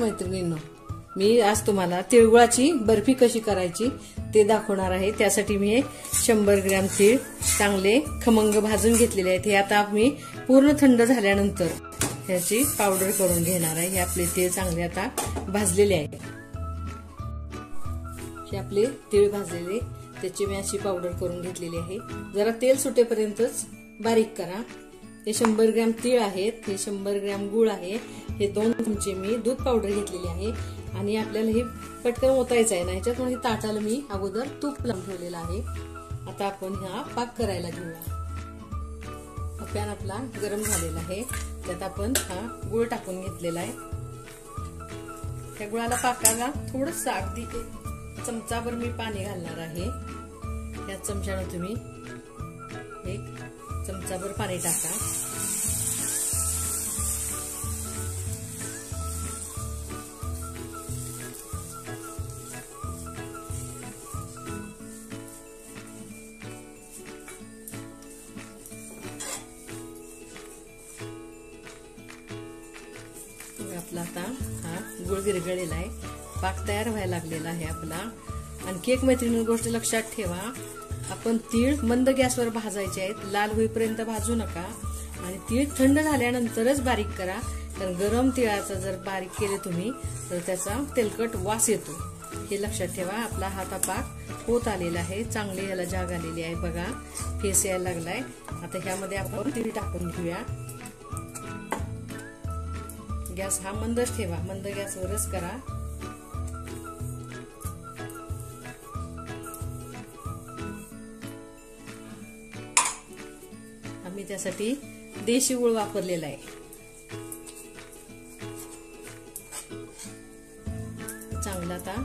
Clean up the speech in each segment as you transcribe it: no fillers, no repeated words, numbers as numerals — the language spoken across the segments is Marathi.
मैत्रिणींनो, मी आज तुम्हाला तिळगुळाची बर्फी कशी करायची ते दाखवणार आहे। त्यासाठी मी 100 ग्रॅम तीळ चांगले खमंग भाजून घेतलेले आहेत। हे आता मी पूर्ण थंड झाल्यानंतर ह्याची पावडर करून घेणार आहे। हे आपले तीळ चांगले आता भाजलेले आहेत। हे आपले तीळ भाजलेले त्याची मी अशी पावडर करून घेतलेली आहे। जरा तेल सुटेपर्यंतच बारीक करा। हे 100 ग्रॅम तीळ आहेत, हे 100 ग्रॅम गूळ आहे, हे 2 चमचे मी दूध पावडर घेतलेली आहे आणि आपल्याला हे पटकन ओतायचं आहे ना। ह्याच्यात हे ताटाला मी अगोदर तूप लावून ठेवलेलं आहे। आता आपण हा पाक करायला घेऊया। पॅन आपला गरम झालेला आहे, त्यात आपण हा गूळ टाकून घेतलेला आहे। त्या गुळाला पाकाला थोडंस अगदी चमचाभर मी पाणी घालणार आहे। या चमच्याने तुम्ही 1 चमचाभर पाणी टाका। आपला आता हा गुळ विरघळलेला आहे, पाक तयार व्हायला लागलेला आहे आपला। आणखी एक मैत्रिणी गोष्ट लक्षात ठेवा, आपण तीळ मंद गॅसवर भाजायचे आहेत, लाल होईपर्यंत भाजू नका आणि तीळ थंड झाल्यानंतरच बारीक करा। कारण गरम तिळाचा जर बारीक केले तुम्ही तर त्याचा तेलकट वास येतो, हे लक्षात ठेवा। आपला हा पाक होत आलेला आहे, चांगली याला जाग आलेली आहे बघा, फेस यायला लागलाय। आता ह्यामध्ये आपण तीळ टाकून घेऊया। गॅस हा मंदच ठेवा, मंद गॅसवरच करा। आम्ही त्यासाठी देशी गूळ वापरलेला आहे। चांगला आता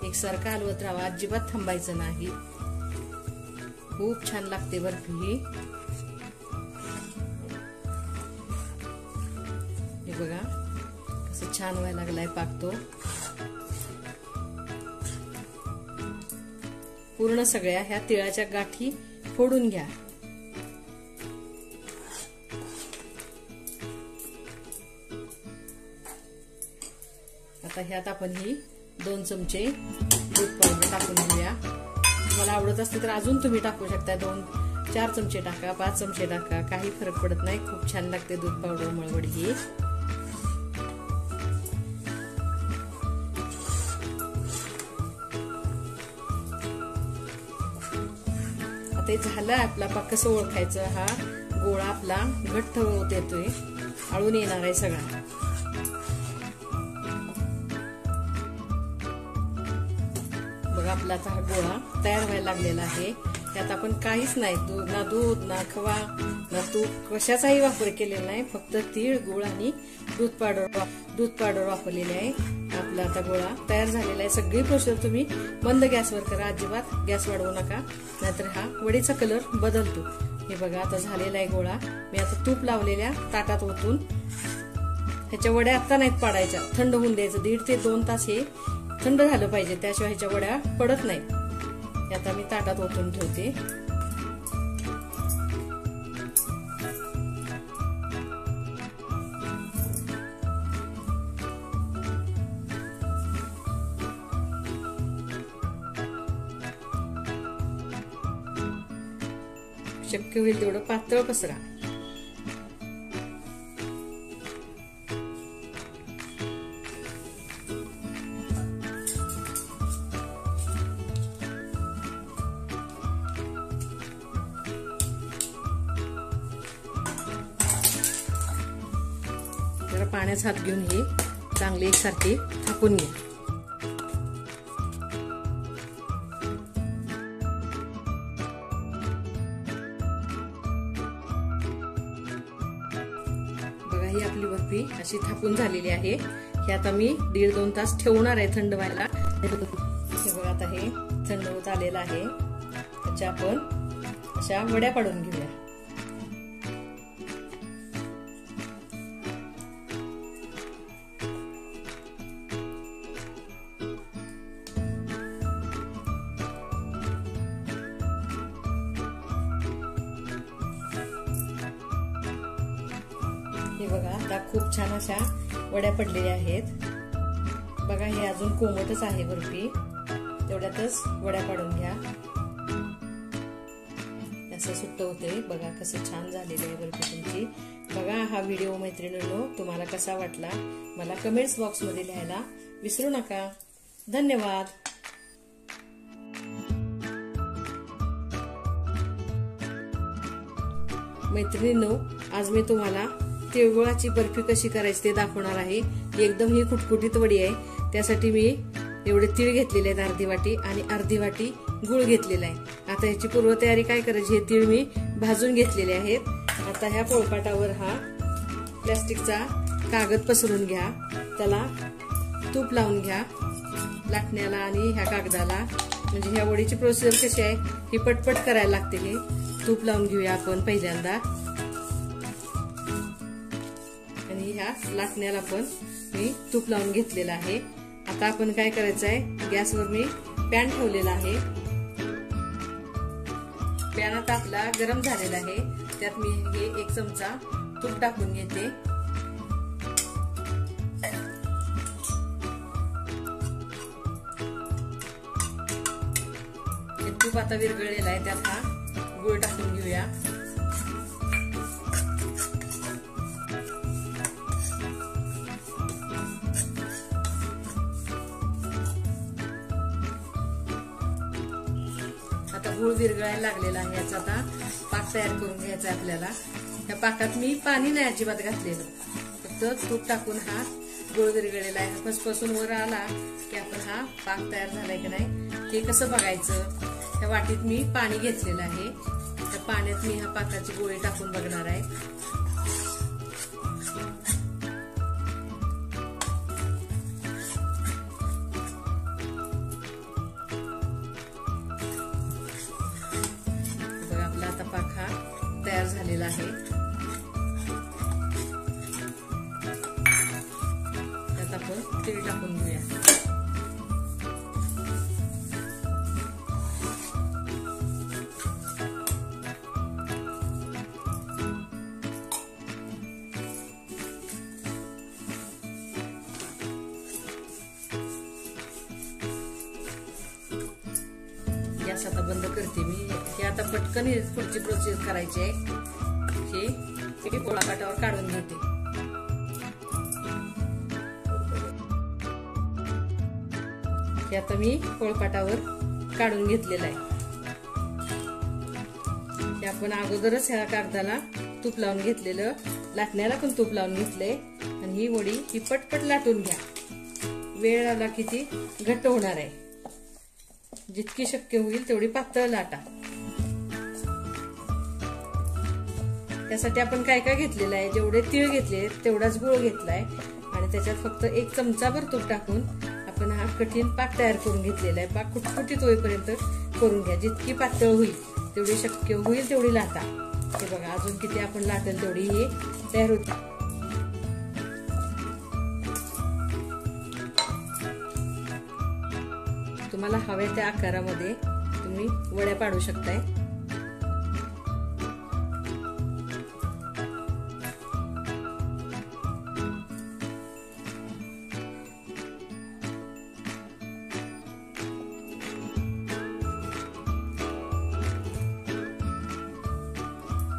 एकसारखा हलवत राहा, अजिबात थांबायचं नाही। खूप छान लागते बर्फी ही। हे बघा कसं छान व्हायला लागलाय पाक तो। पूर्ण सगळ्या ह्या तिळाच्या गाठी फोडून घ्या। आता ह्यात आपण ही 2 चमचे दूध पावडर टाकून घेऊया। तुम्हाला आवडत असते तर अजून तुम्ही टाकू शकता, 2-4 चमचे टाका, 5 चमचे टाका, काही फरक पडत नाही। खूप छान लागते दूध पावडर मळवड ही। आता झालं आपला पाक। कसं ओळखायचं, हा गोळा आपला घट्ट होत येतोय, आळून येणार आहे सगळा। बघा आपला आता हा गोळा तयार व्हायला लागलेला आहे। त्यात आपण काहीच नाही, ना दूध ना खवा ना तूप कशाचाही वापर केलेला नाही, फक्त तीळ गूळ आणि दूध पावडर वापरलेले आहे। आपला आता गोळा तयार झालेला आहे। सगळी प्रोसेस तुम्ही मंद गॅसवर करा, अजिबात गॅस वाढवू नका, नाहीतर हा वडीचा कलर बदलतो। हे बघा आता झालेला आहे गोळा। मी आता तूप लावलेल्या ताटात ओतून ह्याच्या वड्या आता नाहीत पाडायच्या, थंड होऊन द्यायचं। 1.5 ते 2 तास हे थंड झालं पाहिजे, त्याशिवाय ह्याच्या वड्या पडत नाही। आता मी ताटात ओतून ठेवते। शक्य होईल तेवढं पातळ पसरा। जरा पाण्याचा हात घेऊन हे चांगले एकसारखे थापून घ्या। बघा ही आपली बर्फी अशी थापून झालेली आहे। हे आता मी 1.5-2 तास ठेवणार आहे थंड व्हायला। हे बघा आता हे थंड होत आलेलं आहे, त्याच्या आपण अशा वड्या पाडून घेऊया। हे बघा आता खूप छान अशा वड्या पडलेल्या आहेत। बघा हे अजून कोमटच आहे बर्फी, तेवढ्यातच वड्या पाडून घ्या. असं सुट्ट होते बघा, कसं छान झालेलं आहे बर्फी तुमची. बघा हा व्हिडिओ मैत्रिणींनो तुम्हाला कसा वाटला मला कमेंट्स बॉक्स मध्ये लिहायला विसरू नका. धन्यवाद. मैत्रिणींनो आज मी तुम्हाला तिळगुळाची बर्फी कशी करायची ते दाखवणार आहे. एकदम ही खुटखुटीत वडी आहे. त्यासाठी मी एवढे तीळ घेतलेले आहेत अर्धी वाटी आणि अर्धी वाटी गुळ घेतलेला आहे. आता याची पूर्वतयारी काय करायची, हे तीळ मी भाजून घेतलेले आहेत. आता ह्या पोळपाटावर हा प्लास्टिकचा कागद पसरून घ्या, त्याला तूप लावून घ्या लाटण्याला आणि ह्या कागदाला. म्हणजे ह्या वडीची प्रोसिजर कशी आहे, ही पटपट करायला लागते. हे तूप लावून घेऊया आपण पहिल्यांदा आणि ह्या लाटण्याला पण मी तूप लावून घेतलेलं आहे. आता आपण काय करायचं आहे, गॅसवर मी पॅन ठेवलेला आहे. पॅन आता आपला गरम झालेला आहे. त्यात मी हे 1 चमचा तूप टाकून घेते. हे तूप आता विरघळलेलं आहे, त्यात हा गुळ टाकून घेऊया. आता गुळ विरघळायला लागलेला आहे. याचा आता पाक तयार करून घ्यायचा आपल्याला. या पाकात मी पाणी नाही अजिबात घातलेलं, फक्त तूप टाकून हा गुळ विरघळलेला आहे. फसफसून वर आला की आपण हा पाक तयार झालाय की नाही हे कसं बघायचं. त्या वाटीत मी पाणी घेतलेलं आहे. त्या पाण्यात मी ह्या पाकाची गोळी टाकून बघणार आहे. बघा आपला आता पाक हा तयार झालेला आहे. त्यात आपण तीळ टाकून घेऊया. गॅस आता बंद करते मी. हे आता पटकन पुढची प्रोसेस करायची आहे. हे पोळपाटावर काढून घेते. हे आता मी पोळपाटावर काढून घेतलेलं आहे. हे आपण अगोदरच ह्या कागदाला तूप लावून घेतलेलं, लाटण्याला पण तूप लावून घेतलंय. आणि ही वडी ही पटपट लाटून घ्या. वेळ आला की ती घट्ट होणार आहे. जितकी शक्य होईल तेवढी पातळ लाटा. त्यासाठी आपण काय काय घेतलेलं आहे, जेवढे तीळ घेतले तेवढाच गुळ घेतलाय आणि त्याच्यात फक्त 1 चमचाभर तूप टाकून आपण हा कठीण पाक तयार करून घेतलेला आहे. पाक खुटखुटीत होईपर्यंत करून घ्या. जितकी पातळ होईल तेवढी शक्य होईल तेवढी लाटा. हे बघा अजून किती आपण लाटेल तेवढी ही तयार होते. तुम्हाला हव्या त्या आकारामध्ये तुम्ही वड्या पाडू शकताय.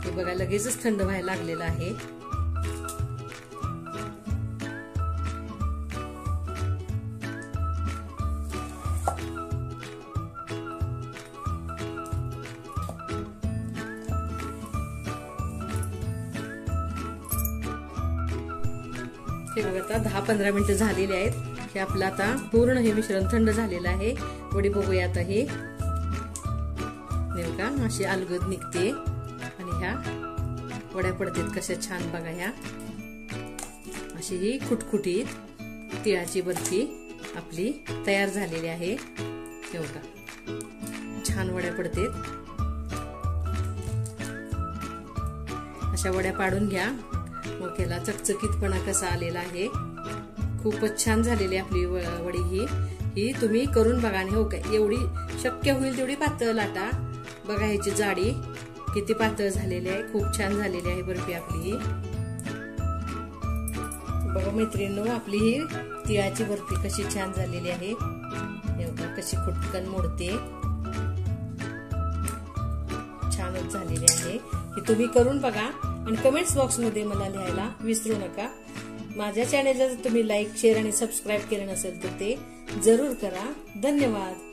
हे बघा लगेचच थंड व्हायला लागलेलं आहे. हे बघा आता 10-15 मिनिटं झालेली आहेत. हे आपलं आता पूर्ण हे मिश्रण थंड झालेलं आहे. वडी बघूया आता. हे बघा अशी अलगद निघते आणि ह्या वड्या पडतात कशा छान. बघा ह्या अशी ही खुटखुटीत तिळाची बर्फी आपली तयार झालेली आहे. हे बघा छान वड्या पडतात. अशा वड्या पाडून घ्या. मग त्याला चकचकीतपणा कसा आलेला आहे. खूपच छान झालेली आपली वडी. ही तुम्ही करून बघा. आणि हो काय एवढी शक्य होईल तेवढी पातळ लाटा. बघा ह्याची जाडी किती पातळ झालेली आहे. खूप छान झालेली आहे बर्फी आपली. बघा मैत्रिणींनो, आपली ही तिळाची बर्फी कशी छान झालेली आहे. हे बघा कशी खुटकन मोडते, छानच झालेली आहे. ही तुम्ही करून बघा आणि कमेंट्स बॉक्स मध्ये मला लिहायला विसरू नका. माझ्या चॅनेलला जर तुम्ही लाईक, शेअर आणि सबस्क्राईब केलं नसेल तर ते जरूर करा. धन्यवाद.